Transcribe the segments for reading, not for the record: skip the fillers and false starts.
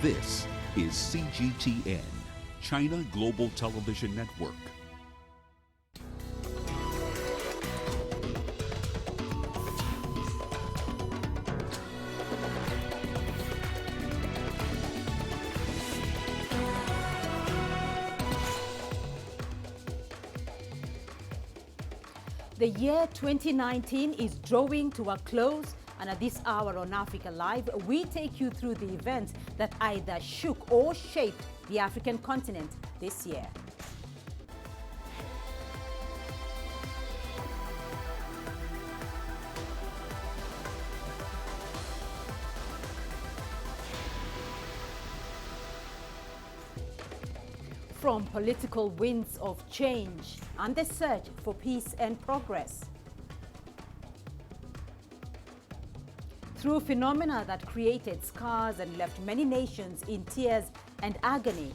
This is CGTN, China Global Television Network. The year 2019 is drawing to a close, and at this hour on Africa Live, we take you through the events that either shook or shaped the African continent this year. From political winds of change and the search for peace and progress, through phenomena that created scars and left many nations in tears and agony,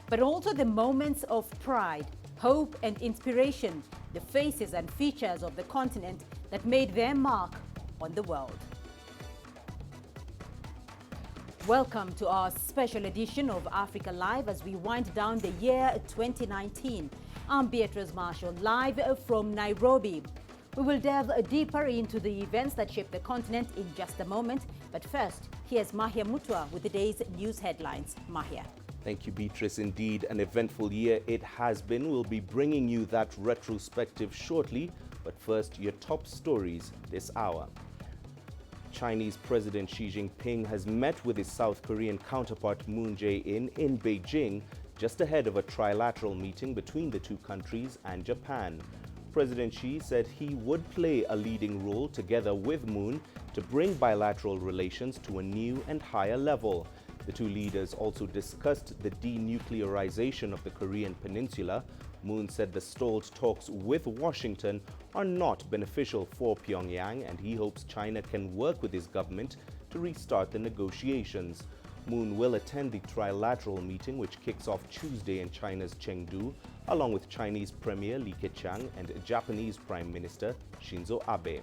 but also the moments of pride, hope and inspiration, the faces and features of the continent that made their mark on the world. Welcome to our special edition of Africa Live as we wind down the year 2019. I'm Beatrice Marshall, live from Nairobi. We will delve deeper into the events that shaped the continent in just a moment. But first, here's Mahia Mutwa with the day's news headlines. Mahia. Thank you, Beatrice. Indeed, an eventful year it has been. We'll be bringing you that retrospective shortly. But first, your top stories this hour. Chinese President Xi Jinping has met with his South Korean counterpart Moon Jae-in in Beijing just ahead of a trilateral meeting between the two countries and Japan. President Xi said he would play a leading role together with Moon to bring bilateral relations to a new and higher level. The two leaders also discussed the denuclearization of the Korean peninsula. Moon said the stalled talks with Washington are not beneficial for Pyongyang, and he hopes China can work with his government to restart the negotiations. Moon will attend the trilateral meeting, which kicks off Tuesday in China's Chengdu, along with Chinese Premier Li Keqiang and Japanese Prime Minister Shinzo Abe.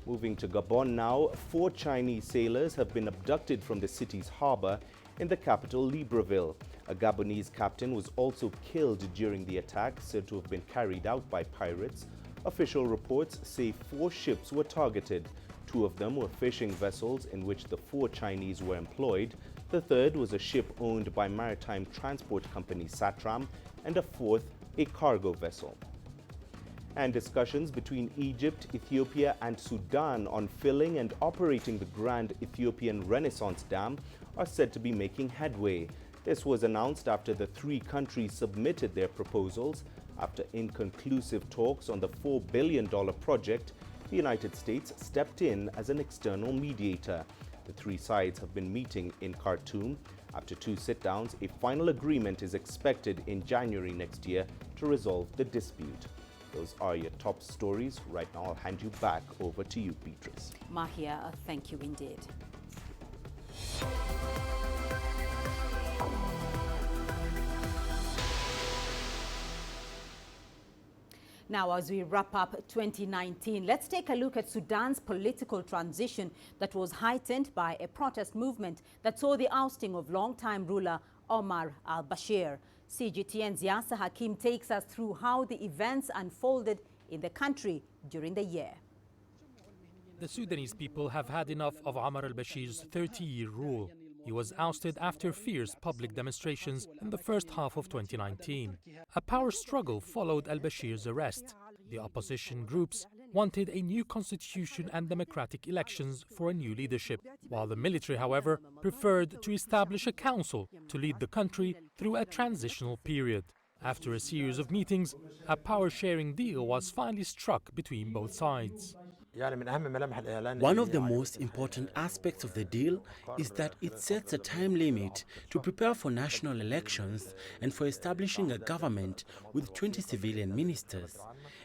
Moving to Gabon now, 4 Chinese sailors have been abducted from the city's harbor in the capital Libreville. A Gabonese captain was also killed during the attack, said to have been carried out by pirates. Official reports say 4 ships were targeted. 2 of them were fishing vessels in which the 4 Chinese were employed. The third was a ship owned by maritime transport company Satram, and a 4th a cargo vessel. And discussions between Egypt, Ethiopia and Sudan on filling and operating the Grand Ethiopian Renaissance Dam are said to be making headway. This was announced after the 3 countries submitted their proposals. After inconclusive talks on the $4 billion project, the United States stepped in as an external mediator. The 3 sides have been meeting in Khartoum. After 2 sit-downs, a final agreement is expected in January next year to resolve the dispute. Those are your top stories. Right now, I'll hand you back over to you, Beatrice. Mahia, thank you indeed. Now, as we wrap up 2019, let's take a look at Sudan's political transition that was heightened by a protest movement that saw the ousting of longtime ruler Omar al-Bashir. CGTN's Yasser Hakim takes us through how the events unfolded in the country during the year. The Sudanese people have had enough of Omar al-Bashir's 30-year rule. He was ousted after fierce public demonstrations in the first half of 2019. A power struggle followed al-Bashir's arrest. The opposition groups wanted a new constitution and democratic elections for a new leadership, while the military, however, preferred to establish a council to lead the country through a transitional period. After a series of meetings, a power-sharing deal was finally struck between both sides. One of the most important aspects of the deal is that it sets a time limit to prepare for national elections and for establishing a government with 20 civilian ministers.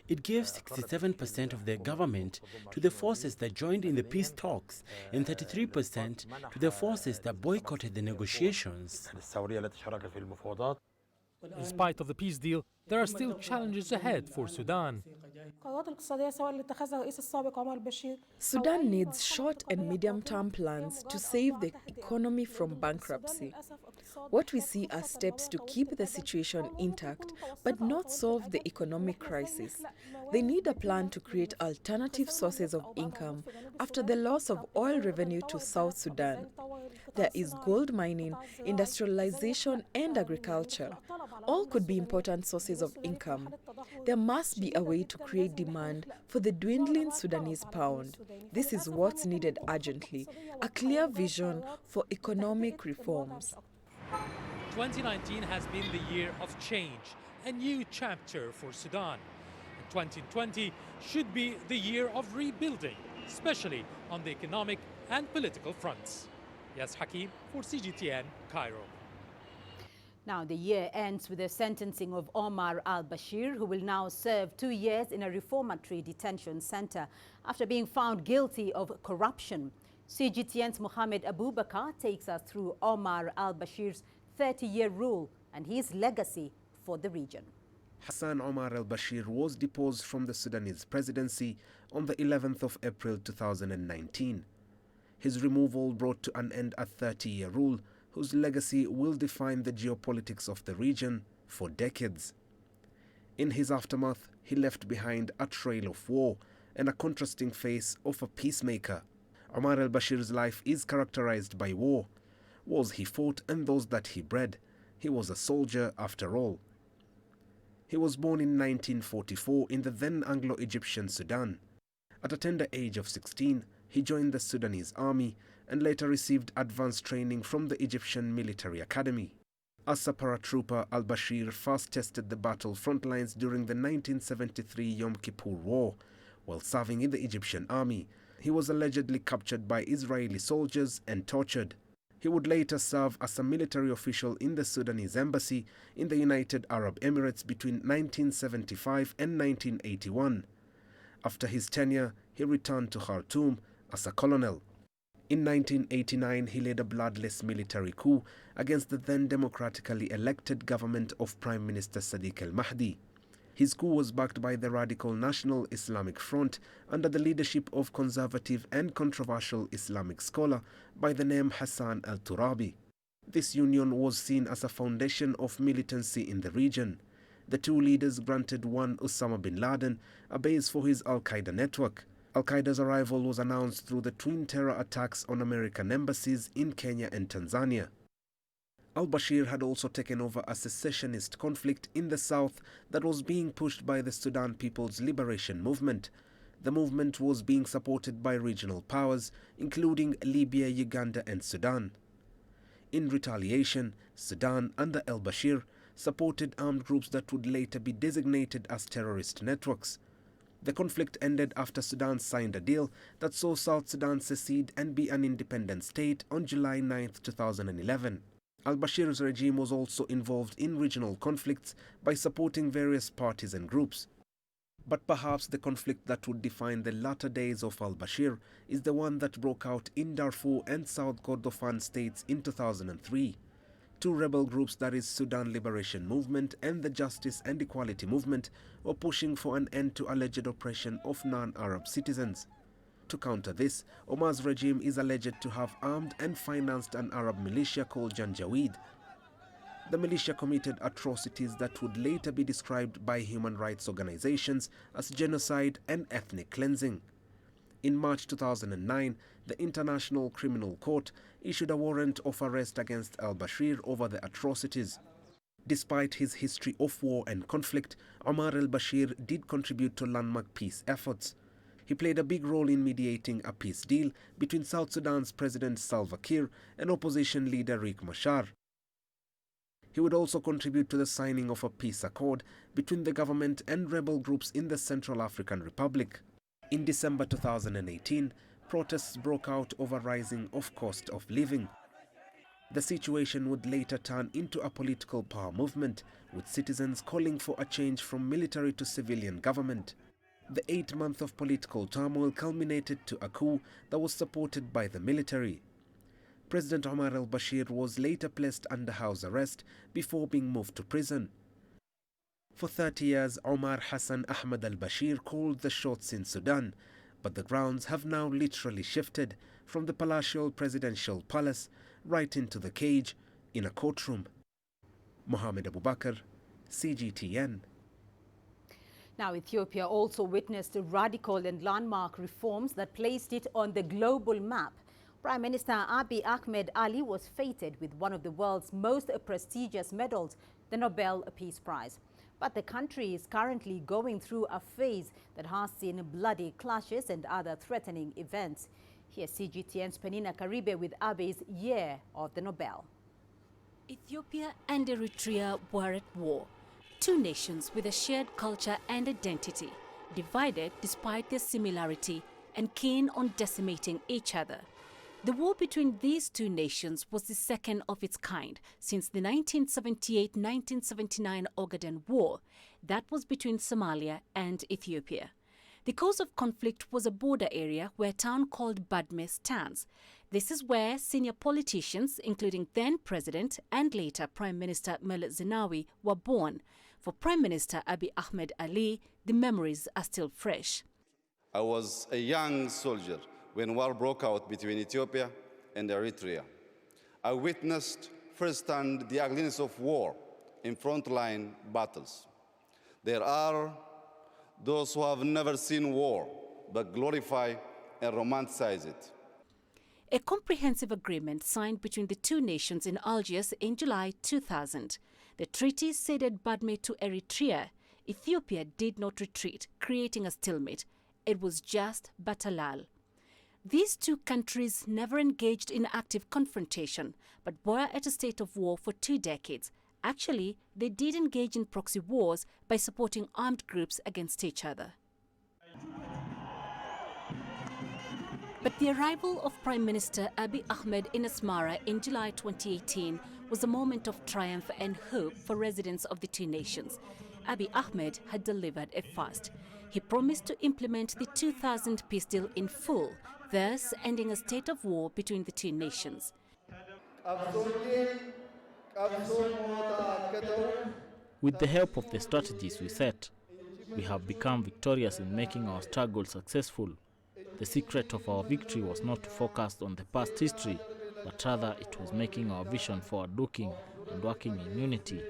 It gives 67% of the government to the forces that joined in the peace talks and 33% to the forces that boycotted the negotiations. In spite of the peace deal, there are still challenges ahead for Sudan. Sudan needs short and medium-term plans to save the economy from bankruptcy. What we see are steps to keep the situation intact but not solve the economic crisis. They need a plan to create alternative sources of income after the loss of oil revenue to South Sudan. There is gold mining, industrialization, and agriculture. All could be important sources of income. There must be a way to create demand for the dwindling Sudanese pound. This is what's needed urgently, a clear vision for economic reforms. 2019 has been the year of change, a new chapter for Sudan. And 2020 should be the year of rebuilding, especially on the economic and political fronts. Yes, Hakim for CGTN, Cairo. Now, the year ends with the sentencing of Omar al-Bashir, who will now serve 2 years in a reformatory detention center after being found guilty of corruption. CGTN's Mohammed Abubakar takes us through Omar al-Bashir's 30-year rule and his legacy for the region. Hassan Omar al-Bashir was deposed from the Sudanese presidency on the 11th of April 2019. His removal brought to an end a 30-year rule whose legacy will define the geopolitics of the region for decades. In his aftermath, he left behind a trail of war and a contrasting face of a peacemaker. Omar al-Bashir's life is characterized by war. Wars he fought and those that he bred. He was a soldier after all. He was born in 1944 in the then Anglo-Egyptian Sudan. At a tender age of 16, he joined the Sudanese army and later received advanced training from the Egyptian Military Academy. As a paratrooper, al-Bashir first tested the battle front lines during the 1973 Yom Kippur War. While serving in the Egyptian army, he was allegedly captured by Israeli soldiers and tortured. He would later serve as a military official in the Sudanese embassy in the United Arab Emirates between 1975 and 1981. After his tenure, he returned to Khartoum as a colonel. In 1989, he led a bloodless military coup against the then democratically elected government of Prime Minister Sadiq al-Mahdi. His coup was backed by the radical National Islamic Front under the leadership of conservative and controversial Islamic scholar by the name Hassan al-Turabi. This union was seen as a foundation of militancy in the region. The two leaders granted one Osama bin Laden a base for his al-Qaeda network. Al-Qaeda's arrival was announced through the twin terror attacks on American embassies in Kenya and Tanzania. Al-Bashir had also taken over a secessionist conflict in the south that was being pushed by the Sudan People's Liberation Movement. The movement was being supported by regional powers, including Libya, Uganda, and Sudan. In retaliation, Sudan, under al-Bashir, supported armed groups that would later be designated as terrorist networks. The conflict ended after Sudan signed a deal that saw South Sudan secede and be an independent state on July 9, 2011. Al-Bashir's regime was also involved in regional conflicts by supporting various parties and groups. But perhaps the conflict that would define the latter days of al-Bashir is the one that broke out in Darfur and South Kordofan states in 2003. Two rebel groups, that is Sudan Liberation Movement and the Justice and Equality Movement, were pushing for an end to alleged oppression of non-Arab citizens. To counter this, Omar's regime is alleged to have armed and financed an Arab militia called Janjaweed. The militia committed atrocities that would later be described by human rights organizations as genocide and ethnic cleansing. In March 2009, the International Criminal Court issued a warrant of arrest against al-Bashir over the atrocities. Despite his history of war and conflict, Omar al-Bashir did contribute to landmark peace efforts. He played a big role in mediating a peace deal between South Sudan's President Salva Kiir and opposition leader Riek Machar. He would also contribute to the signing of a peace accord between the government and rebel groups in the Central African Republic. In December 2018, protests broke out over rising of cost of living. The situation would later turn into a political power movement, with citizens calling for a change from military to civilian government. The 8 months of political turmoil culminated to a coup that was supported by the military. President Omar al-Bashir was later placed under house arrest before being moved to prison. For 30 years, Omar Hassan Ahmed al-Bashir called the shots in Sudan, but the grounds have now literally shifted from the palatial presidential palace right into the cage in a courtroom. Mohammed Abubakar, CGTN. Now, Ethiopia also witnessed radical and landmark reforms that placed it on the global map. Prime Minister Abiy Ahmed Ali was feted with one of the world's most prestigious medals, the Nobel Peace Prize. But the country is currently going through a phase that has seen bloody clashes and other threatening events. Here's CGTN's Penina Karibe with Abiy's Year of the Nobel. Ethiopia and Eritrea were at war. Two nations with a shared culture and identity, divided despite their similarity and keen on decimating each other. The war between these two nations was the second of its kind since the 1978-1979 Ogaden War. That was between Somalia and Ethiopia. The cause of conflict was a border area where a town called Badme stands. This is where senior politicians, including then-President and later Prime Minister Meles Zenawi, were born. For Prime Minister Abiy Ahmed Ali, the memories are still fresh. I was a young soldier when war broke out between Ethiopia and Eritrea. I witnessed firsthand the ugliness of war in frontline battles. There are those who have never seen war but glorify and romanticize it. A comprehensive agreement signed between the two nations in Algiers in July 2000. The treaty ceded Badme to Eritrea. Ethiopia did not retreat, creating a stalemate. It was just Batalal. These two countries never engaged in active confrontation, but were at a state of war for 2 decades. Actually, they did engage in proxy wars by supporting armed groups against each other. But the arrival of Prime Minister Abiy Ahmed in Asmara in July 2018 was a moment of triumph and hope for residents of the two nations. Abiy Ahmed had delivered a first. He promised to implement the 2000 peace deal in full, thus ending a state of war between the two nations. With the help of the strategies we set, we have become victorious in making our struggle successful. The secret of our victory was not to focus on the past history, but rather it was making our vision forward-looking and working in unity.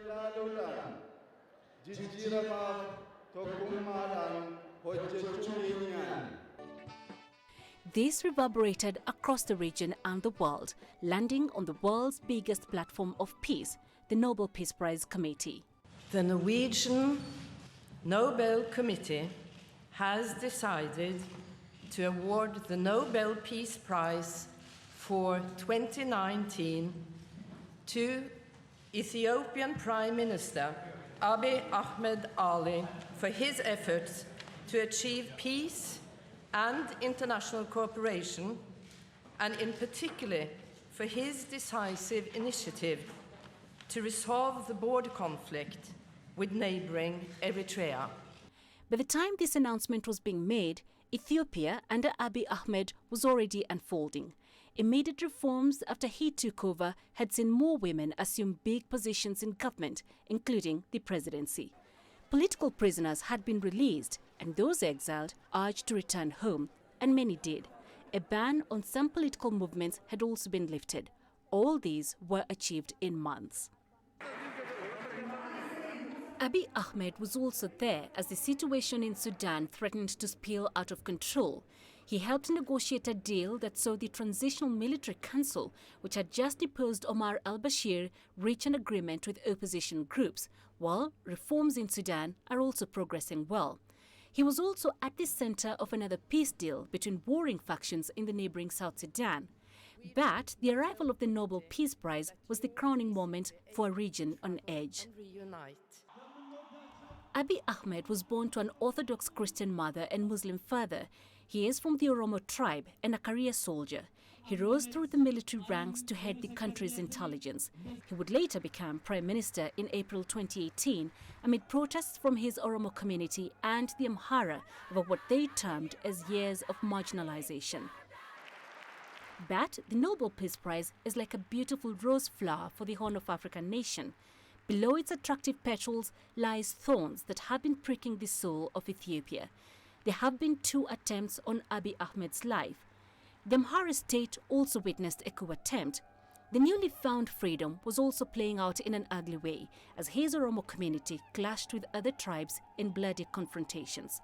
This reverberated across the region and the world, landing on the world's biggest platform of peace, the Nobel Peace Prize Committee. The Norwegian Nobel Committee has decided to award the Nobel Peace Prize for 2019 to Ethiopian Prime Minister Abiy Ahmed Ali for his efforts to achieve peace and international cooperation, and in particular for his decisive initiative to resolve the border conflict with neighboring Eritrea. By the time this announcement was being made, Ethiopia under Abiy Ahmed was already unfolding. Immediate reforms after he took over had seen more women assume big positions in government, including the presidency. Political prisoners had been released, and those exiled urged to return home, and many did. A ban on some political movements had also been lifted. All these were achieved in months. Abiy Ahmed was also there as the situation in Sudan threatened to spill out of control. He helped negotiate a deal that saw the Transitional Military Council, which had just deposed Omar al-Bashir, reach an agreement with opposition groups, while reforms in Sudan are also progressing well. He was also at the center of another peace deal between warring factions in the neighboring South Sudan. But the arrival of the Nobel Peace Prize was the crowning moment for a region on edge. Abiy Ahmed was born to an Orthodox Christian mother and Muslim father. He is from the Oromo tribe and a career soldier. He rose through the military ranks to head the country's intelligence. He would later become Prime Minister in April 2018 amid protests from his Oromo community and the Amhara over what they termed as years of marginalization. But the Nobel Peace Prize is like a beautiful rose flower for the Horn of Africa nation. Below its attractive petals lies thorns that have been pricking the soul of Ethiopia. There have been 2 attempts on Abiy Ahmed's life. The Amhara state also witnessed a coup attempt. The newly found freedom was also playing out in an ugly way as his Oromo community clashed with other tribes in bloody confrontations.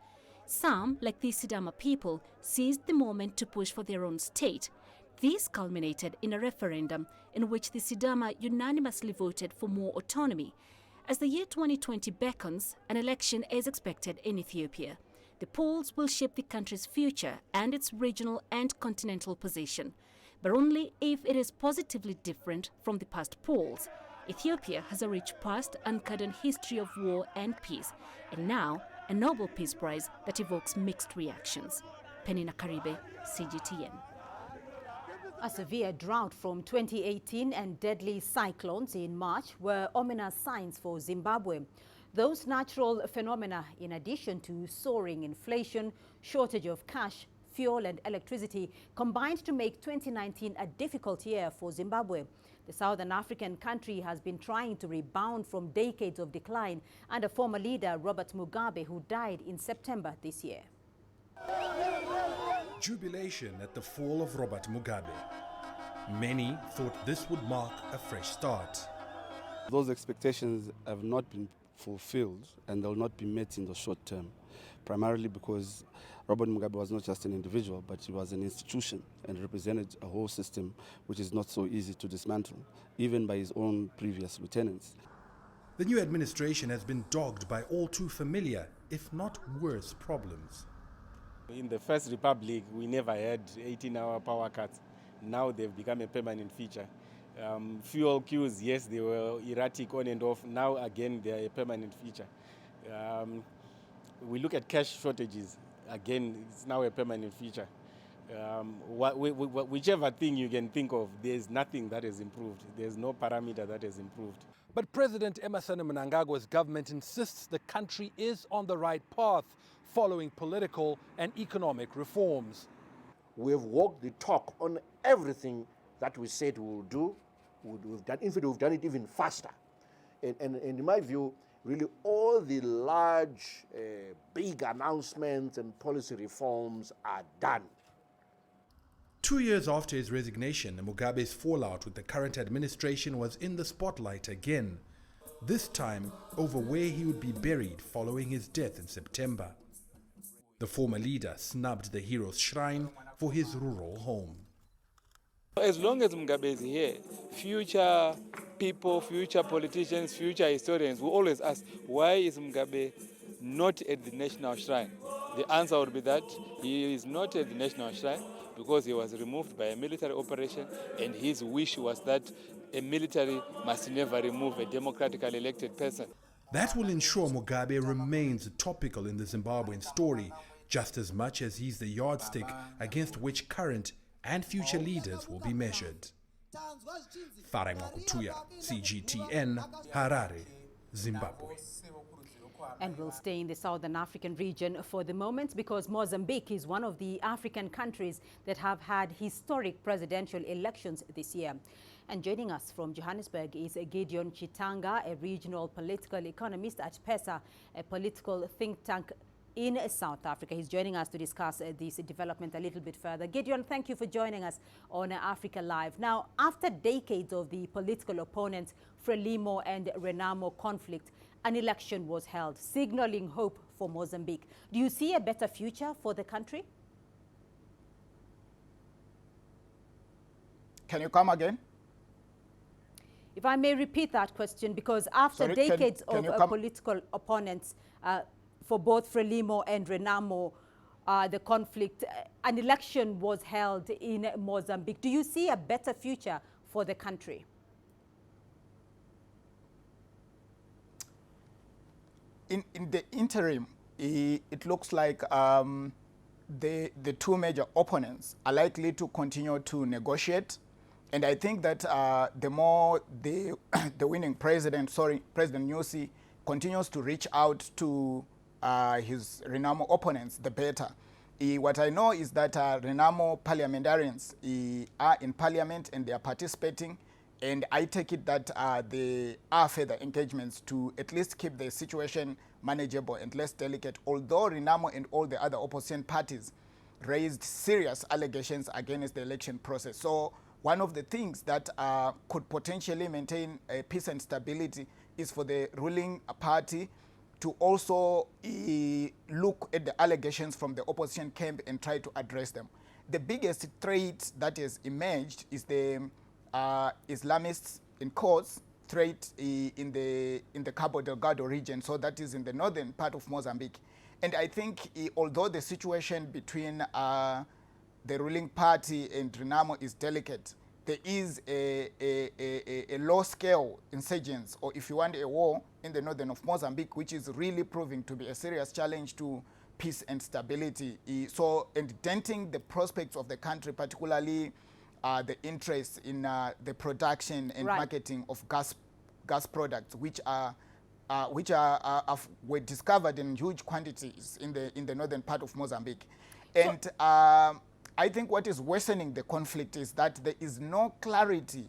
Some, like the Sidama people, seized the moment to push for their own state. This culminated in a referendum in which the Sidama unanimously voted for more autonomy. As the year 2020 beckons, an election is expected in Ethiopia. The polls will shape the country's future and its regional and continental position, but only if it is positively different from the past polls. Ethiopia has a rich past anchored in history of war and peace, and now a Nobel Peace Prize that evokes mixed reactions. Penina Karibe, CGTN. A severe drought from 2018 and deadly cyclones in March were ominous signs for Zimbabwe. Those natural phenomena, in addition to soaring inflation, shortage of cash, fuel and electricity, combined to make 2019 a difficult year for Zimbabwe. The Southern African country has been trying to rebound from decades of decline under former leader Robert Mugabe, who died in September this year. Jubilation at the fall of Robert Mugabe. Many thought this would mark a fresh start. Those expectations have not been fulfilled and they will not be met in the short term, primarily because Robert Mugabe was not just an individual, but he was an institution and represented a whole system which is not so easy to dismantle, even by his own previous lieutenants. The new administration has been dogged by all too familiar, if not worse, problems. In the First Republic, we never had 18-hour power cuts. Now they've become a permanent feature. Fuel queues, yes, they were erratic on and off. Now, again, they are a permanent feature. We look at cash shortages. Again, it's now a permanent feature. Whichever thing you can think of, there's nothing that has improved. There's no parameter that has improved. But President Emmerson Mnangagwa's government insists the country is on the right path, following political and economic reforms. We have walked the talk on everything that we said we will do. We've done, in fact, we've done it even faster. And in my view, really all the large, big announcements and policy reforms are done. 2 years after his resignation, Mugabe's fallout with the current administration was in the spotlight again, this time over where he would be buried following his death in September. The former leader snubbed the hero's shrine for his rural home. As long as Mugabe is here, future people, future politicians, future historians will always ask, why is Mugabe not at the national shrine? The answer would be that he is not at the national shrine because he was removed by a military operation, and his wish was that a military must never remove a democratically elected person. That will ensure Mugabe remains topical in the Zimbabwean story, just as much as he's the yardstick against which current and future leaders will be measured. Farai Mwakutuya, CGTN, Harare, Zimbabwe. And we'll stay in the Southern African region for the moment because Mozambique is one of the African countries that have had historic presidential elections this year. And joining us from Johannesburg is Gideon Chitanga, a regional political economist at PESA, a political think tank in South Africa. He's joining us to discuss this development a little bit further. Gideon, thank you for joining us on Africa Live. Now, after decades of the political opponents Frelimo and Renamo conflict, an election was held, signaling hope for Mozambique. Do you see a better future for the country? Can you come again? If I may repeat that question, because after decades of political opponents for both Frelimo and Renamo, the conflict, an election was held in Mozambique. Do you see a better future for the country? In the interim, it looks like the two major opponents are likely to continue to negotiate. And I think that the more the winning president, President Nyusi, continues to reach out to his Renamo opponents, the better. What I know is that Renamo parliamentarians are in parliament and they are participating And I take it that there are further engagements to at least keep the situation manageable and less delicate, although Renamo and all the other opposition parties raised serious allegations against the election process. So one of the things that could potentially maintain peace and stability is for the ruling party to also look at the allegations from the opposition camp and try to address them. The biggest threat that has emerged is the Islamists in courts threat in the Cabo Delgado region, so that is in the northern part of Mozambique. And I think although the situation between the ruling party and Renamo is delicate, there is a low-scale insurgence, or if you want, a war in the northern of Mozambique, which is really proving to be a serious challenge to peace and stability. And denting the prospects of the country, particularly the interest in the production and marketing of gas products, which were discovered in huge quantities in the northern part of Mozambique. And I think what is worsening the conflict is that there is no clarity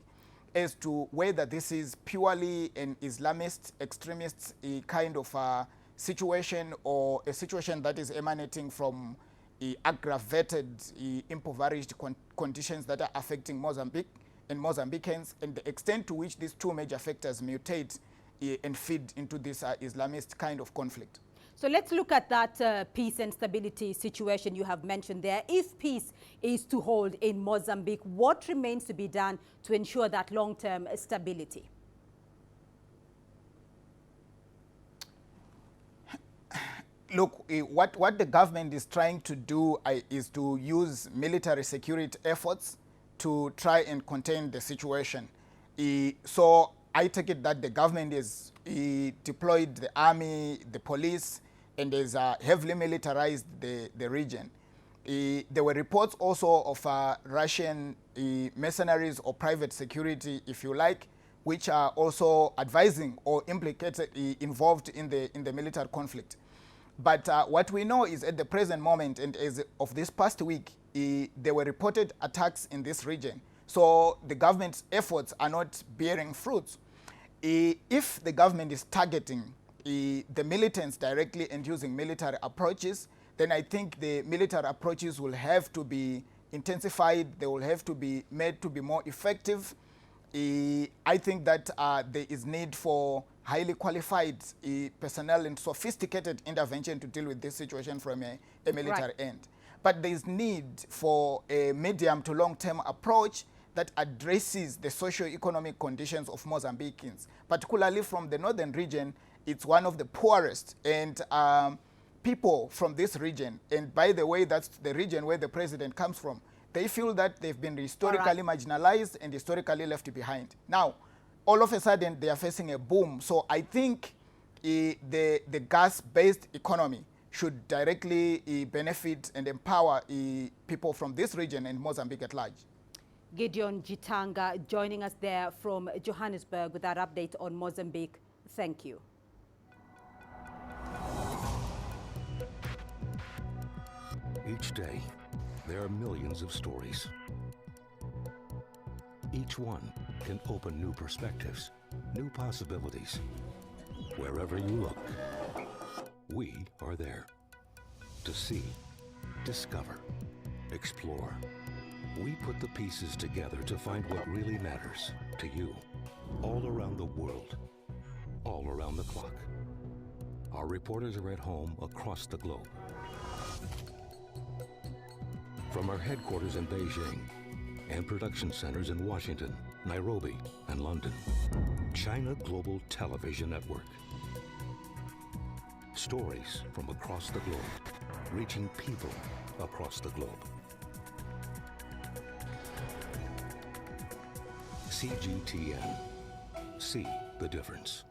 as to whether this is purely an Islamist, extremist kind of situation, or a situation that is emanating from aggravated, impoverished conditions that are affecting Mozambique and Mozambicans, and the extent to which these two major factors mutate and feed into this Islamist kind of conflict. So let's look at that peace and stability situation you have mentioned there. If peace is to hold in Mozambique, what remains to be done to ensure that long-term stability? Look, what the government is trying to do is to use military security efforts to try and contain the situation. So I take it that the government is deployed the army, the police, and has heavily militarized the region. There were reports also of Russian mercenaries or private security, if you like, which are also advising or implicated, involved in the military conflict. But what we know is at the present moment, and as of this past week, there were reported attacks in this region. So the government's efforts are not bearing fruits. If the government is targeting the militants directly and using military approaches, then I think the military approaches will have to be intensified. They will have to be made to be more effective. I think that there is need for highly qualified personnel and sophisticated intervention to deal with this situation from a military end. But there is need for a medium to long-term approach that addresses the socio-economic conditions of Mozambicans, particularly from the northern region. It's one of the poorest, and people from this region, and by the way, that's the region where the president comes from, they feel that they've been historically marginalized and historically left behind. Now, all of a sudden, they are facing a boom. So I think the gas-based economy should directly benefit and empower people from this region and Mozambique at large. Gideon Jitanga joining us there from Johannesburg with that update on Mozambique. Thank you. Each day, there are millions of stories. Each one can open new perspectives, new possibilities. Wherever you look, we are there to see, discover, explore. We put the pieces together to find what really matters to you, all around the world, all around the clock. Our reporters are at home across the globe. From our headquarters in Beijing and production centers in Washington, Nairobi, and London, China Global Television Network. Stories from across the globe, reaching people across the globe. CGTN. See the difference.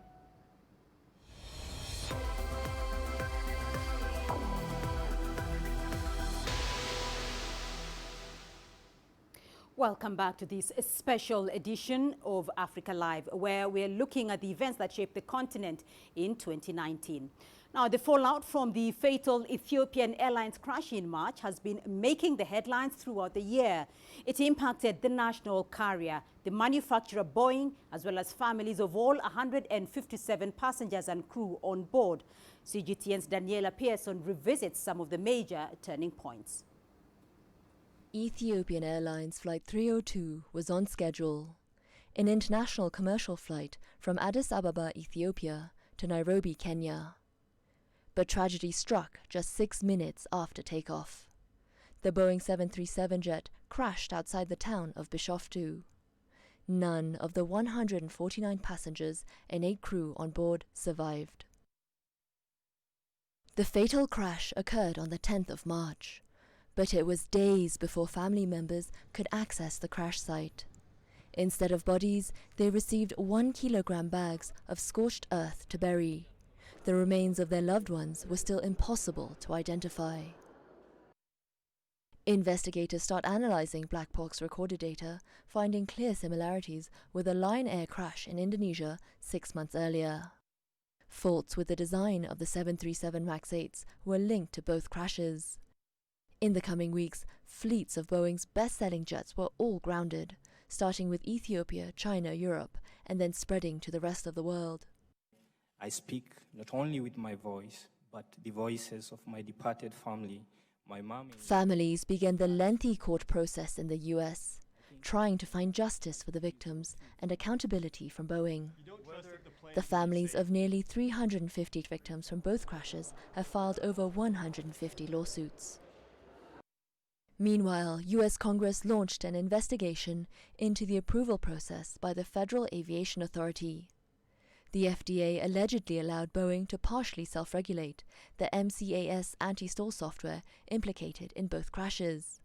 Welcome back to this special edition of Africa Live, where we're looking at the events that shaped the continent in 2019. Now, the fallout from the fatal Ethiopian Airlines crash in March has been making the headlines throughout the year. It impacted the national carrier, the manufacturer Boeing, as well as families of all 157 passengers and crew on board. CGTN's Daniela Pearson revisits some of the major turning points. Ethiopian Airlines Flight 302 was on schedule, an international commercial flight from Addis Ababa, Ethiopia to Nairobi, Kenya. But tragedy struck just 6 minutes after takeoff. The Boeing 737 jet crashed outside the town of Bishoftu. None of the 149 passengers and 8 crew on board survived. The fatal crash occurred on the 10th of March. But it was days before family members could access the crash site. Instead of bodies, they received 1 kilogram bags of scorched earth to bury. The remains of their loved ones were still impossible to identify. Investigators start analyzing black box recorder data, finding clear similarities with a Lion Air crash in Indonesia 6 months earlier. Faults with the design of the 737 MAX 8s were linked to both crashes. In the coming weeks, fleets of Boeing's best-selling jets were all grounded, starting with Ethiopia, China, Europe, and then spreading to the rest of the world. I speak not only with my voice, but the voices of my departed family, my mom. Families began the lengthy court process in the US, trying to find justice for the victims and accountability from Boeing. The families of nearly 350 victims from both crashes have filed over 150 lawsuits. Meanwhile, US Congress launched an investigation into the approval process by the Federal Aviation Authority. The FDA allegedly allowed Boeing to partially self-regulate the MCAS anti-stall software implicated in both crashes.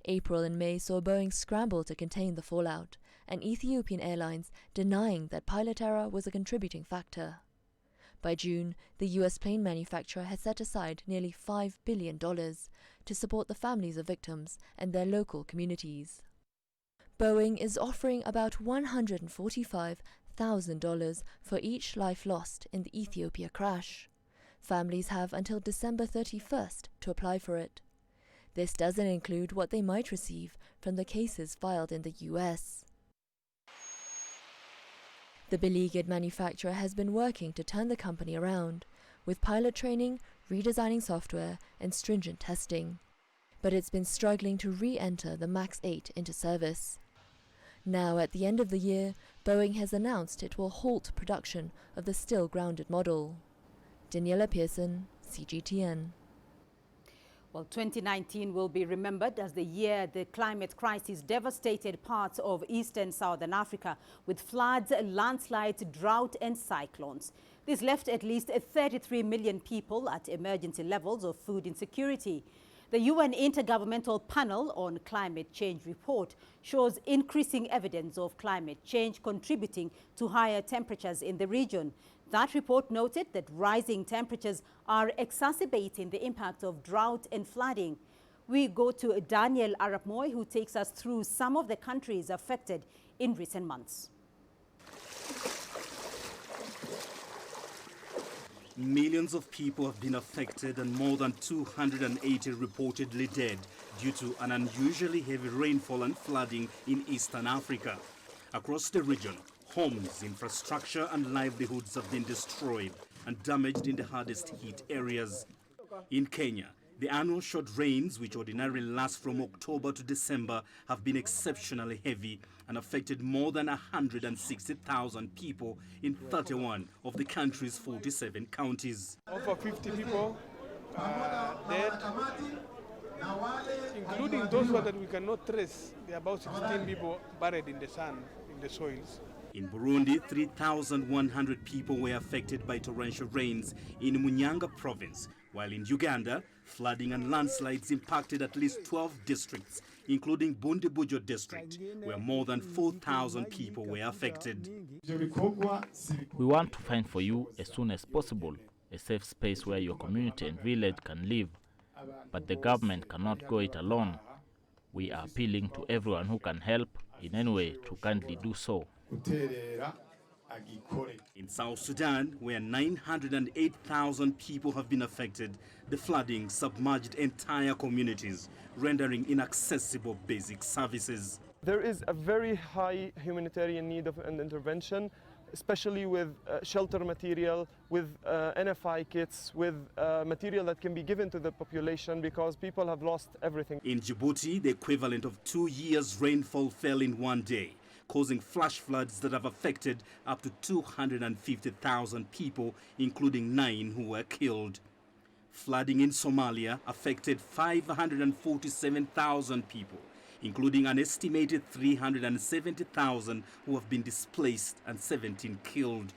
April and May saw Boeing scramble to contain the fallout, and Ethiopian Airlines denying that pilot error was a contributing factor. By June, the US plane manufacturer had set aside nearly $5 billion to support the families of victims and their local communities. Boeing is offering about $145,000 for each life lost in the Ethiopia crash. Families have until December 31st to apply for it. This doesn't include what they might receive from the cases filed in the US. The beleaguered manufacturer has been working to turn the company around, with pilot training, redesigning software, and stringent testing. But it's been struggling to re-enter the MAX 8 into service. Now, at the end of the year, Boeing has announced it will halt production of the still grounded model. Daniela Pearson, CGTN. Well, 2019 will be remembered as the year the climate crisis devastated parts of eastern Southern Africa with floods, landslides, drought and cyclones. This left at least 33 million people at emergency levels of food insecurity. The UN Intergovernmental Panel on Climate Change report shows increasing evidence of climate change contributing to higher temperatures in the region. That report noted that rising temperatures are exacerbating the impact of drought and flooding. We go to Daniel Arap-Moy, who takes us through some of the countries affected in recent months. Millions of people have been affected and more than 280 reportedly dead due to an unusually heavy rainfall and flooding in eastern Africa. Across the region, homes, infrastructure and livelihoods have been destroyed and damaged in the hardest hit areas. In Kenya, the annual short rains, which ordinarily last from October to December, have been exceptionally heavy and affected more than 160,000 people in 31 of the country's 47 counties. Over 50 people dead, including those that we cannot trace. There are about 16 people buried in the sand, in the soils. In Burundi, 3,100 people were affected by torrential rains in Munyanga province, while in Uganda, flooding and landslides impacted at least 12 districts, including Bundibujo district, where more than 4,000 people were affected. We want to find for you as soon as possible a safe space where your community and village can live, but the government cannot go it alone. We are appealing to everyone who can help in any way to kindly do so. In South Sudan, where 908,000 people have been affected, the flooding submerged entire communities, rendering inaccessible basic services. There is a very high humanitarian need of an intervention, especially with shelter material, with NFI kits, with material that can be given to the population because people have lost everything. In Djibouti, the equivalent of 2 years' rainfall fell in one day, causing flash floods that have affected up to 250,000 people, including 9 who were killed. Flooding in Somalia affected 547,000 people, including an estimated 370,000 who have been displaced and 17 killed.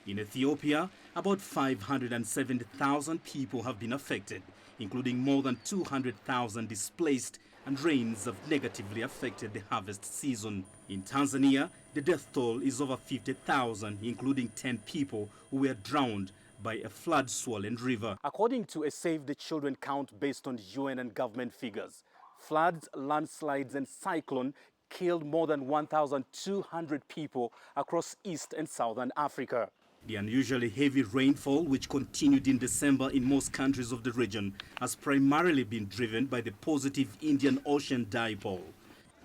In Ethiopia, about 570,000 people have been affected, including more than 200,000 displaced, and rains have negatively affected the harvest season. In Tanzania, the death toll is over 50,000, including 10 people who were drowned by a flood-swollen river. According to a Save the Children count based on UN and government figures, floods, landslides and cyclone killed more than 1,200 people across East and Southern Africa. The unusually heavy rainfall, which continued in December in most countries of the region, has primarily been driven by the positive Indian Ocean dipole.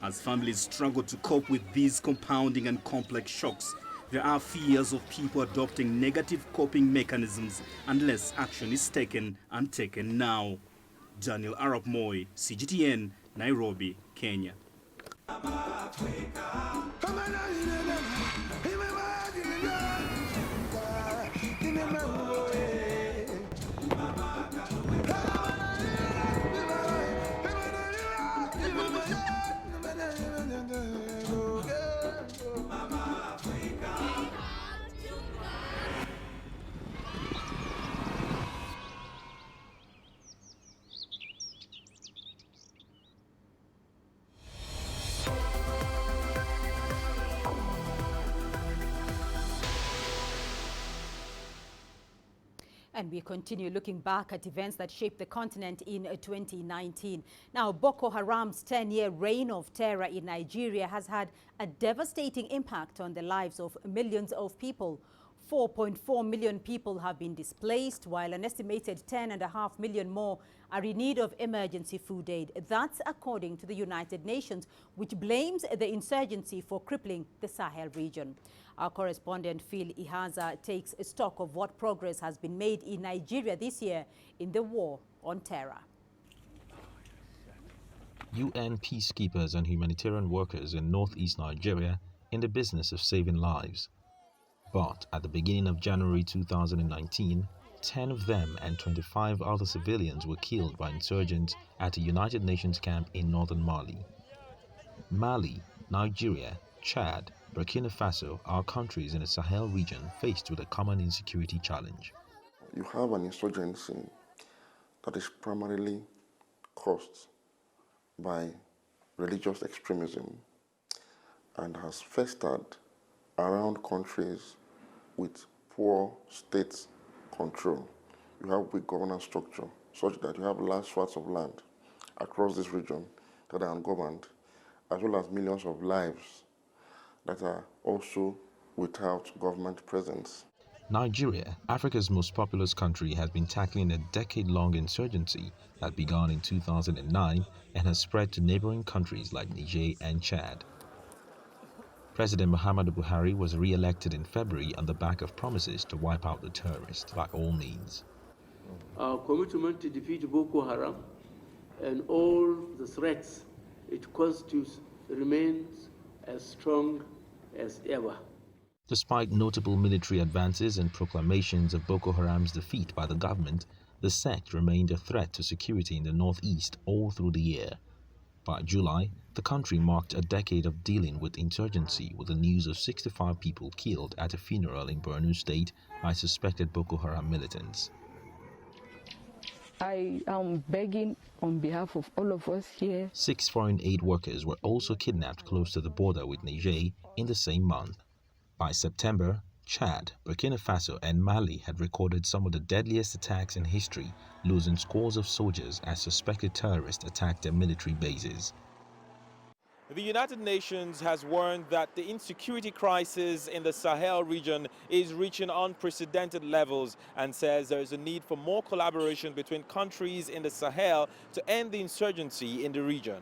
As families struggle to cope with these compounding and complex shocks, there are fears of people adopting negative coping mechanisms unless action is taken, and taken now. Daniel Arap Moi, CGTN, Nairobi, Kenya. And we continue looking back at events that shaped the continent in 2019. Now, Boko Haram's 10-year reign of terror in Nigeria has had a devastating impact on the lives of millions of people. 4.4 million people have been displaced, while an estimated 10.5 million more are in need of emergency food aid. That's according to the United Nations, which blames the insurgency for crippling the Sahel region. Our correspondent Phil Ihaza takes stock of what progress has been made in Nigeria this year in the war on terror. UN peacekeepers and humanitarian workers in northeast Nigeria in the business of saving lives. But at the beginning of January 2019, 10 of them and 25 other civilians were killed by insurgents at a United Nations camp in northern Mali. Mali, Nigeria, Chad, Burkina Faso are countries in the Sahel region faced with a common insecurity challenge. You have an insurgency that is primarily caused by religious extremism and has festered around countries with poor state control. You have weak governance structure such that you have large swaths of land across this region that are ungoverned, as well as millions of lives that are also without government presence. Nigeria, Africa's most populous country, has been tackling a decade-long insurgency that began in 2009 and has spread to neighboring countries like Niger and Chad. President Muhammadu Buhari was re-elected in February on the back of promises to wipe out the terrorists by all means. Our commitment to defeat Boko Haram and all the threats it constitutes remains as strong as ever. Despite notable military advances and proclamations of Boko Haram's defeat by the government, the sect remained a threat to security in the northeast all through the year. By July, the country marked a decade of dealing with insurgency, with the news of 65 people killed at a funeral in Borno State by suspected Boko Haram militants. I am begging on behalf of all of us here. 6 foreign aid workers were also kidnapped close to the border with Niger in the same month. By September, Chad, Burkina Faso and Mali had recorded some of the deadliest attacks in history, losing scores of soldiers as suspected terrorists attacked their military bases. The United Nations has warned that the insecurity crisis in the Sahel region is reaching unprecedented levels and says there is a need for more collaboration between countries in the Sahel to end the insurgency in the region.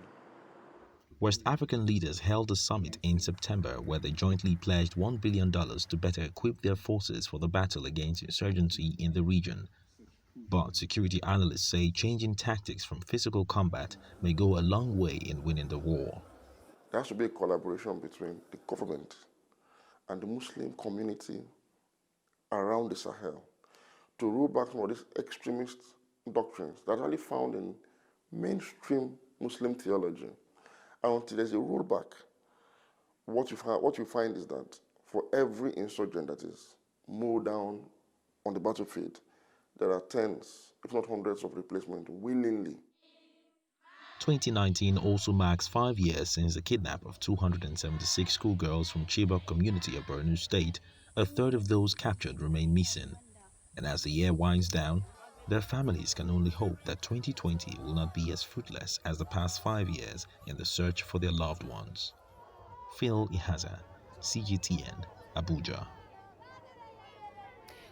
West African leaders held a summit in September where they jointly pledged $1 billion to better equip their forces for the battle against insurgency in the region. But security analysts say changing tactics from physical combat may go a long way in winning the war. There has to be a collaboration between the government and the Muslim community around the Sahel to roll back some of these extremist doctrines that are only found in mainstream Muslim theology. And until there's a rollback, what you find is that for every insurgent that is mowed down on the battlefield, there are tens, if not hundreds of replacements willingly. 2019 also marks 5 years since the kidnap of 276 schoolgirls from Chibok community of Borno State. A third of those captured remain missing. And as the year winds down, their families can only hope that 2020 will not be as fruitless as the past 5 years in the search for their loved ones. Phil Ihaza, CGTN, Abuja.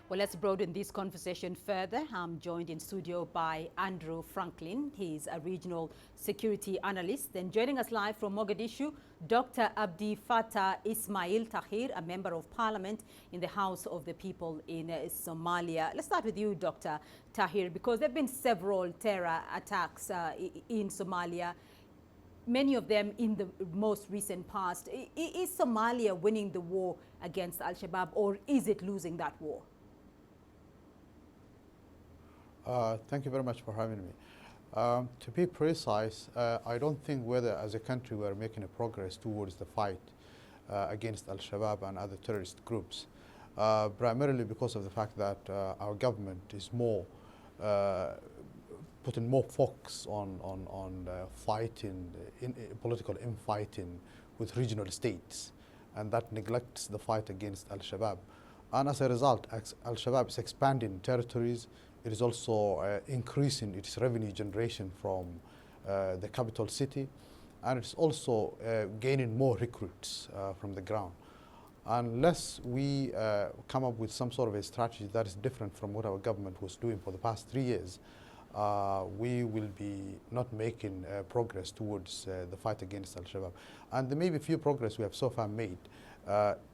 Well, let's broaden this conversation further. I'm joined in studio by Andrew Franklin. He's a regional security analyst. And joining us live from Mogadishu, Dr. Abdi Fattah Ismail Tahir, a member of parliament in the House of the People in Somalia. Let's start with you, Dr. Tahir, because there have been several terror attacks in Somalia, many of them in the most recent past. Is Somalia winning the war against al-Shabaab, or is it losing that war? Thank you very much for having me. To be precise, I don't think whether as a country we are making a progress towards the fight against al-Shabaab and other terrorist groups, primarily because of the fact that our government is more putting more focus on fighting, political infighting with regional states, and that neglects the fight against al-Shabaab. And as a result, al-Shabaab is expanding territories. It is also increasing its revenue generation from the capital city, and it's also gaining more recruits from the ground. Unless we come up with some sort of a strategy that is different from what our government was doing for the past 3 years, we will be not making progress towards the fight against al-Shabaab. And the maybe few progress we have so far made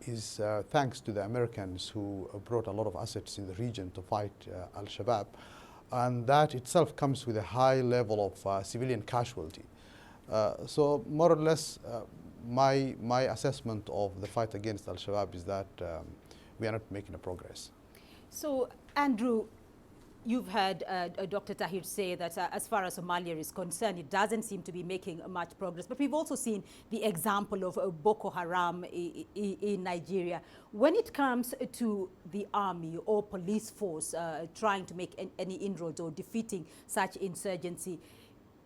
is thanks to the Americans who brought a lot of assets in the region to fight al-Shabaab, and that itself comes with a high level of civilian casualty. So more or less, my assessment of the fight against al-Shabaab is that we are not making a progress. So, Andrew, you've heard Dr. Tahir say that as far as Somalia is concerned, it doesn't seem to be making much progress. But we've also seen the example of Boko Haram in Nigeria. When it comes to the army or police force trying to make any inroads or defeating such insurgency,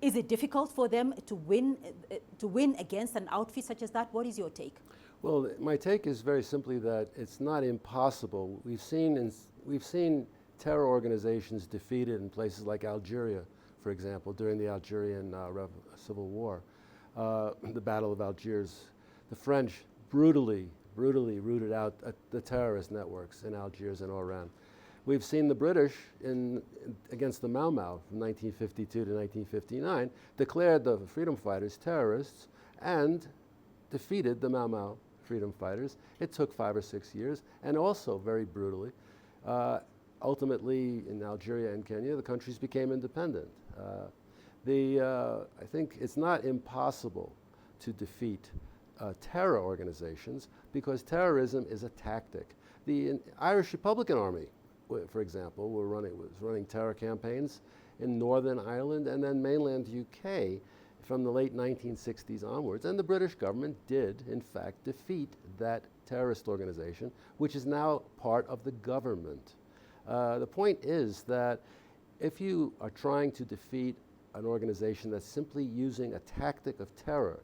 is it difficult for them to win against an outfit such as that? What is your take? Well, my take is very simply that it's not impossible. We've seen terror organizations defeated in places like Algeria, for example, during the Algerian Civil War. The Battle of Algiers. The French brutally rooted out the terrorist networks in Algiers and Oran. We've seen the British against the Mau Mau from 1952 to 1959 declared the freedom fighters terrorists and defeated the Mau Mau freedom fighters. It took 5 or 6 years, and also very brutally. Ultimately, in Algeria and Kenya, the countries became independent. I think it's not impossible to defeat terror organizations, because terrorism is a tactic. The Irish Republican Army, for example, was running terror campaigns in Northern Ireland and then mainland UK from the late 1960s onwards. And the British government did, in fact, defeat that terrorist organization, which is now part of the government. The point is that if you are trying to defeat an organization that's simply using a tactic of terror,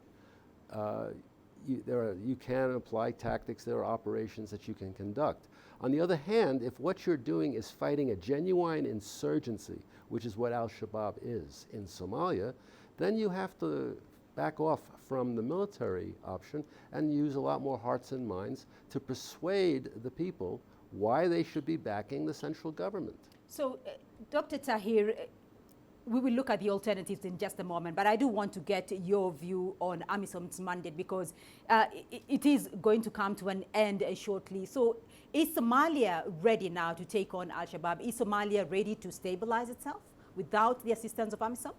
you can apply tactics, there are operations that you can conduct. On the other hand, if what you're doing is fighting a genuine insurgency, which is what al-Shabaab is in Somalia, then you have to back off from the military option and use a lot more hearts and minds to persuade the people why they should be backing the central government. So, Dr. Tahir, we will look at the alternatives in just a moment, but I do want to get your view on AMISOM's mandate because it is going to come to an end shortly. So is Somalia ready now to take on al-Shabaab? Is Somalia ready to stabilize itself without the assistance of AMISOM?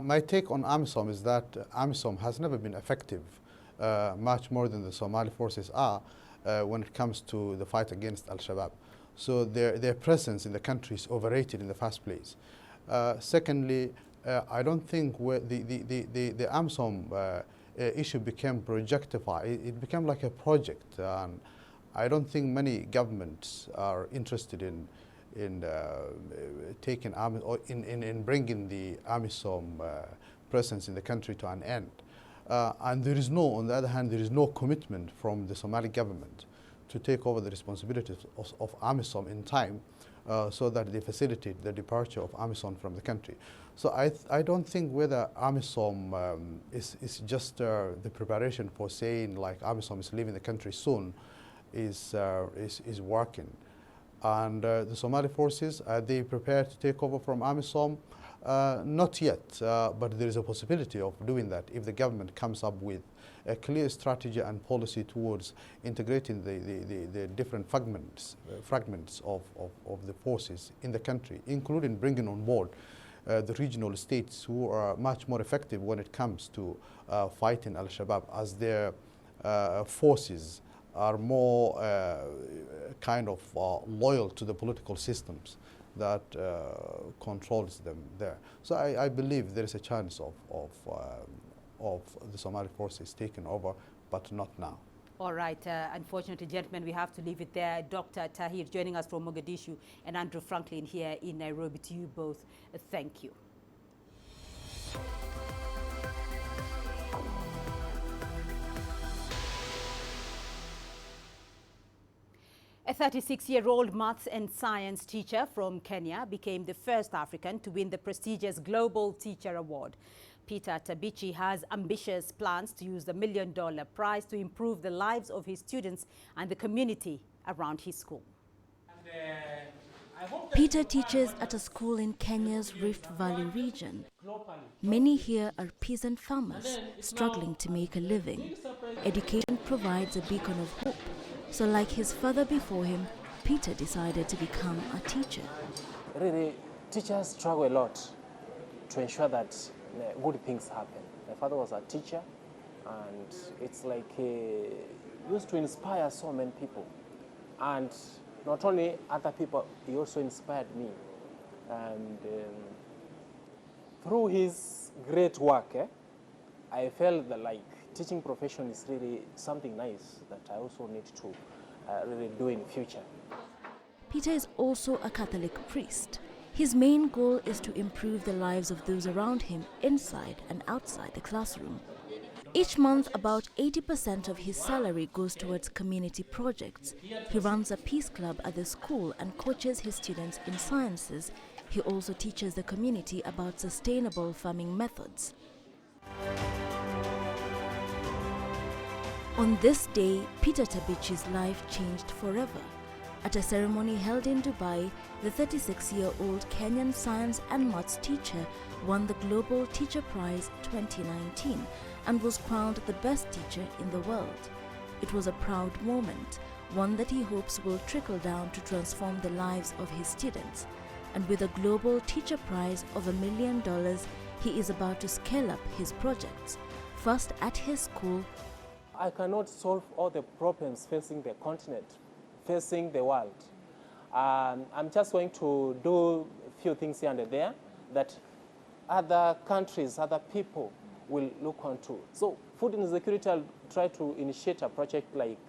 My take on AMISOM is that AMISOM has never been effective, much more than the Somali forces are when it comes to the fight against al-Shabaab. So their presence in the country is overrated in the first place. Secondly, I don't think the AMISOM issue became projectified. It became like a project, and I don't think many governments are interested in taking or in bringing the AMISOM presence in the country to an end. And there is no, on the other hand, there is no commitment from the Somali government to take over the responsibilities of AMISOM in time so that they facilitate the departure of AMISOM from the country. So I don't think whether AMISOM is just the preparation for saying like AMISOM is leaving the country soon is working. And the Somali forces, are they prepared to take over from AMISOM? Not yet, but there is a possibility of doing that if the government comes up with a clear strategy and policy towards integrating the different fragments of the forces in the country, including bringing on board the regional states who are much more effective when it comes to fighting al-Shabaab, as their forces are more kind of loyal to the political systems that controls them there. So I believe there is a chance of the Somali forces taking over, but not now. All right. Unfortunately, gentlemen, we have to leave it there. Dr. Tahir joining us from Mogadishu and Andrew Franklin here in Nairobi. To you both, thank you. A 36-year-old maths and science teacher from Kenya became the first African to win the prestigious Global Teacher Award. Peter Tabichi has ambitious plans to use the $1 million prize to improve the lives of his students and the community around his school. Peter teaches at a school in Kenya's Rift Valley region. Many here are peasant farmers struggling to make a living. Education provides a beacon of hope. So like his father before him, Peter decided to become a teacher. Really, teachers struggle a lot to ensure that good things happen. My father was a teacher, and it's like he used to inspire so many people. And not only other people, he also inspired me. And through his great work, I felt that like teaching profession is really something nice that I also need to really do in the future. Peter is also a Catholic priest. His main goal is to improve the lives of those around him inside and outside the classroom. Each month, about 80% of his salary goes towards community projects. He runs a peace club at the school and coaches his students in sciences. He also teaches the community about sustainable farming methods. On this day, Peter Tabichi's life changed forever. At a ceremony held in Dubai, the 36-year-old Kenyan science and maths teacher won the Global Teacher Prize 2019 and was crowned the best teacher in the world. It was a proud moment, one that he hopes will trickle down to transform the lives of his students. And with a Global Teacher Prize of $1 million, he is about to scale up his projects. First at his school, I cannot solve all the problems facing the continent, facing the world. I'm just going to do a few things here and there that other countries, other people will look onto. So food insecurity, I'll try to initiate a project like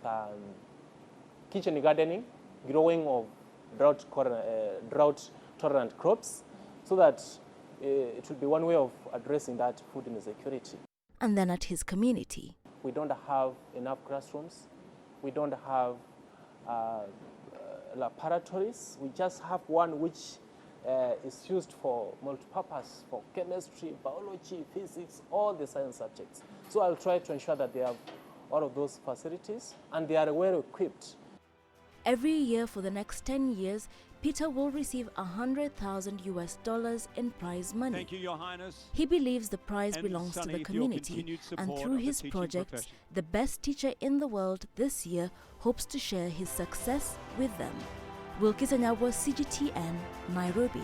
kitchen gardening, growing of drought-tolerant crops, so that it will be one way of addressing that food insecurity. And then at his community. We don't have enough classrooms. We don't have laboratories. We just have one which is used for multipurpose, for chemistry, biology, physics, all the science subjects. So I'll try to ensure that they have all of those facilities and they are well equipped. Every year for the next 10 years, Peter will receive $100,000 in prize money. Thank you, Your Highness. He believes the prize And belongs to Sunny the for your community, continued and support through of the his teaching projects, profession. the best teacher in the world this year hopes to share his success with them. Wilkis Anyawa, CGTN, Nairobi.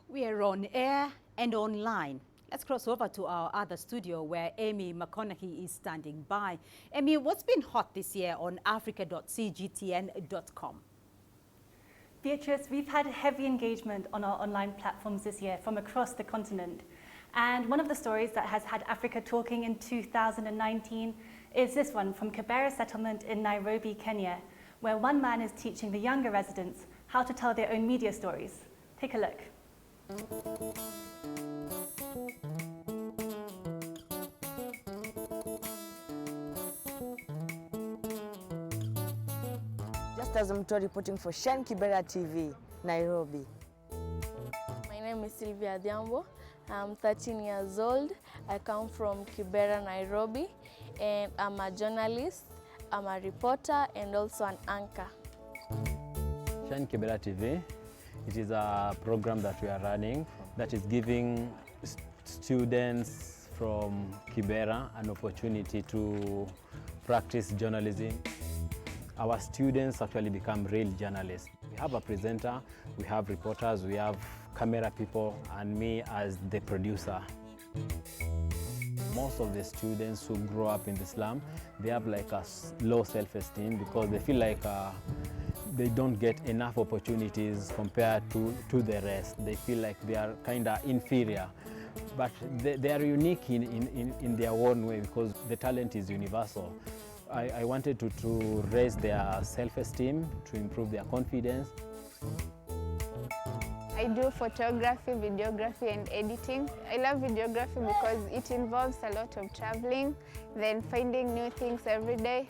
We are on air and online. Let's cross over to our other studio where Amy McConaughey is standing by. Amy, what's been hot this year on africa.cgtn.com? Beatrice, we've had heavy engagement on our online platforms this year from across the continent. And one of the stories that has had Africa talking in 2019 is this one from Kibera settlement in Nairobi, Kenya, where one man is teaching the younger residents how to tell their own media stories. Take a look. Just as I'm reporting for Shan Kibera TV, Nairobi. My name is Sylvia Diambo. I'm 13 years old. I come from Kibera, Nairobi, and I'm a journalist, I'm a reporter, and also an anchor. Shan Kibera TV, it is a program that we are running that is giving students from Kibera an opportunity to practice journalism. Our students actually become real journalists. We have a presenter, we have reporters, we have camera people, and me as the producer. Most of the students who grow up in the slum, they have like a low self-esteem because they feel like they don't get enough opportunities compared to the rest. They feel like they are kind of inferior. But they are unique in their own way because the talent is universal. I wanted to raise their self-esteem, to improve their confidence. I do photography, videography, and editing. I love videography because it involves a lot of traveling, then finding new things every day.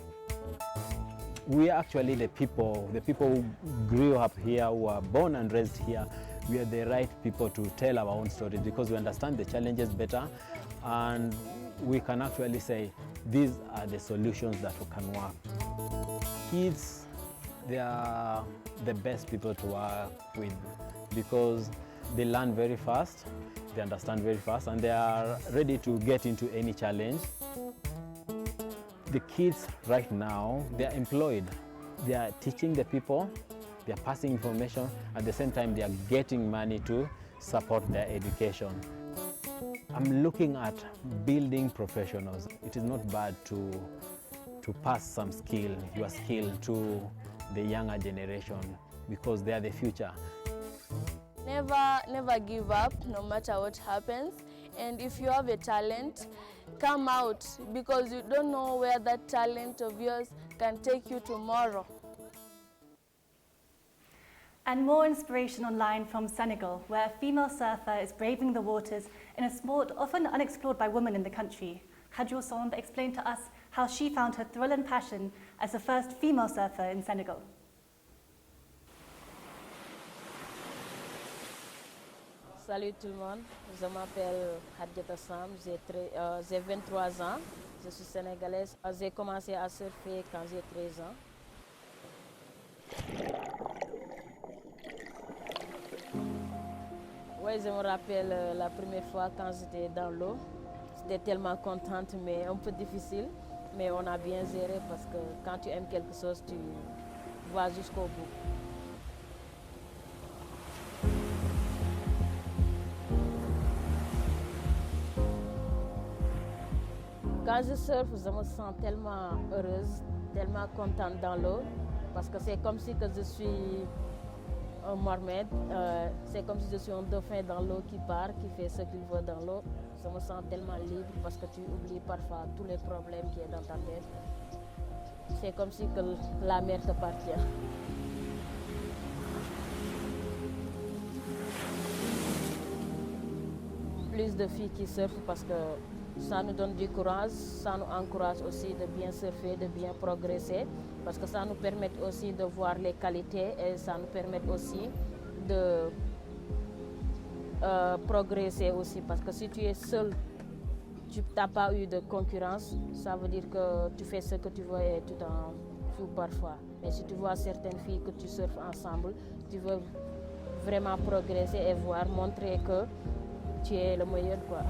We are actually the people who grew up here, who are born and raised here. We are the right people to tell our own stories because we understand the challenges better, and we can actually say these are the solutions that we can work. Kids, they are the best people to work with because they learn very fast, they understand very fast, and they are ready to get into any challenge. The kids right now, they are employed. They are teaching the people, they are passing information, at the same time they are getting money to support their education. I'm looking at building professionals. It is not bad to pass some skill, your skill to the younger generation because they are the future. Never give up, no matter what happens. And if you have a talent, come out because you don't know where that talent of yours can take you tomorrow. And more inspiration online from Senegal, where a female surfer is braving the waters in a sport often unexplored by women in the country. Khadjo Somb explained to us how she found her thrill and passion as the first female surfer in Senegal. Salut tout le monde, je m'appelle Khadjo Somb, j'ai 23 ans, je suis sénégalaise. J'ai commencé à surfer quand j'ai 13 ans. Oui, je me rappelle la première fois quand j'étais dans l'eau. J'étais tellement contente, mais un peu difficile. Mais on a bien géré parce que quand tu aimes quelque chose, tu vas jusqu'au bout. Quand je surfe, je me sens tellement heureuse, tellement contente dans l'eau, parce que c'est comme si que je suis un mermaid, c'est comme si je suis un dauphin dans l'eau qui part, qui fait ce qu'il veut dans l'eau. Je me sens tellement libre parce que tu oublies parfois tous les problèmes qui sont dans ta tête. C'est comme si que la mer t'appartient. Plus de filles qui surfent parce que Ça nous donne du courage, ça nous encourage aussi de bien surfer, de bien progresser, parce que ça nous permet aussi de voir les qualités et ça nous permet aussi de progresser aussi, parce que si tu es seul, tu n'as pas eu de concurrence, ça veut dire que tu fais ce que tu veux et tu t'en fous parfois. Mais si tu vois certaines filles que tu surfes ensemble, tu veux vraiment progresser et voir, montrer que tu es le meilleur, quoi.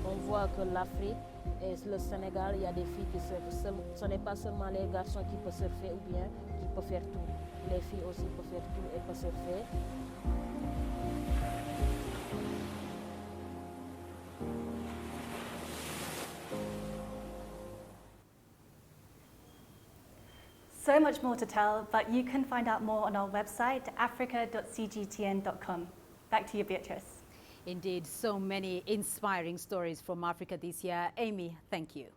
On voit que l'Afrique et le Sénégal, il y a des filles qui surfent. Ce n'est pas seulement les garçons qui peuvent surfer ou bien qui peuvent faire tout. Les filles aussi peuvent faire tout et peuvent surfer. So much more to tell, but you can find out more on our website, africa.cgtn.com. Back to you, Beatrice. Indeed, so many inspiring stories from Africa this year. Amy, thank you.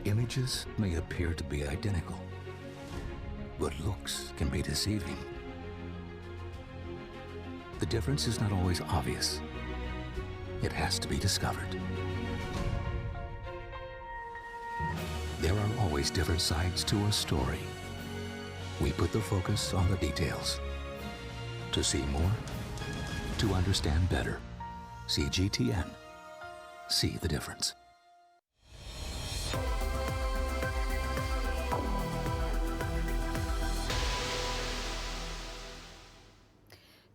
Images may appear to be identical, but looks can be deceiving. The difference is not always obvious. It has to be discovered. There are always different sides to a story. We put the focus on the details. To see more, to understand better. CGTN. See the difference.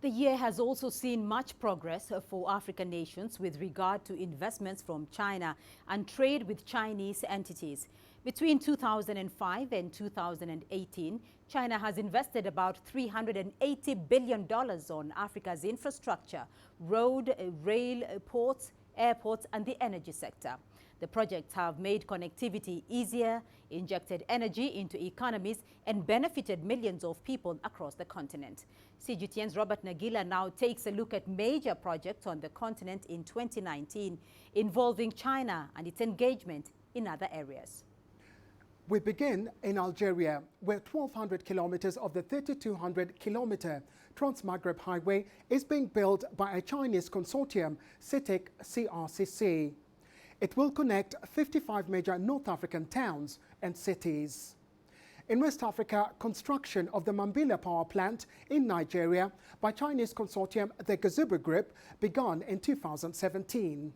The year has also seen much progress for African nations with regard to investments from China and trade with Chinese entities. Between 2005 and 2018, China has invested about $380 billion on Africa's infrastructure, road, rail, ports, airports, and the energy sector. The projects have made connectivity easier, injected energy into economies, and benefited millions of people across the continent. CGTN's Robert Nagila now takes a look at major projects on the continent in 2019 involving China and its engagement in other areas. We begin in Algeria, where 1,200 kilometers of the 3,200-kilometer Trans-Maghreb Highway is being built by a Chinese consortium, CITIC CRCC. It will connect 55 major North African towns and cities. In West Africa, construction of the Mambila power plant in Nigeria by Chinese consortium the Gazubu Group began in 2017.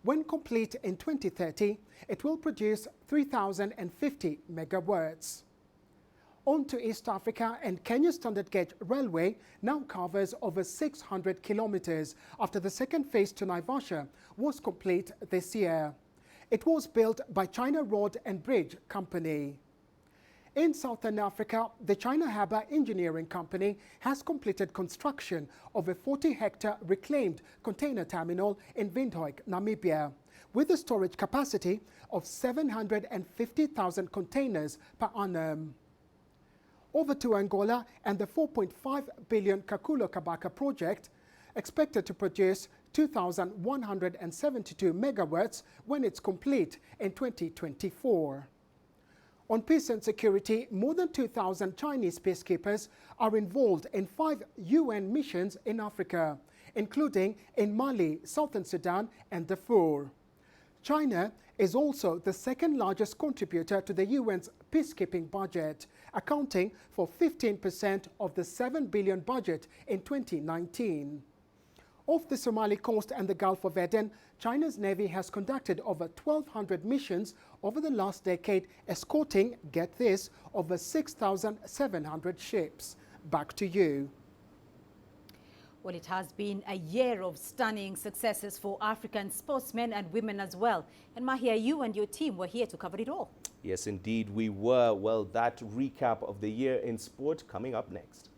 When complete in 2030, it will produce 3,050 megawatts. On to East Africa, and Kenya's standard gauge railway now covers over 600 kilometers after the second phase to Naivasha was complete this year. It was built by China Road and Bridge Company. In Southern Africa, the China Harbour Engineering Company has completed construction of a 40-hectare reclaimed container terminal in Windhoek, Namibia, with a storage capacity of 750,000 containers per annum. Over to Angola and the 4.5 billion Kakulo Kabaka project, expected to produce 2,172 megawatts when it's complete in 2024. On peace and security, more than 2,000 Chinese peacekeepers are involved in 5 UN missions in Africa, including in Mali, Southern Sudan, and Darfur. China is also the second largest contributor to the UN's peacekeeping budget, accounting for 15% of the $7 billion budget in 2019. Off the Somali coast and the Gulf of Aden, China's Navy has conducted over 1,200 missions over the last decade, escorting, get this, over 6,700 ships. Back to you. Well, it has been a year of stunning successes for African sportsmen and women as well. And Mahia, you and your team were here to cover it all. Yes, indeed, we were. Well, that recap of the year in sport coming up next.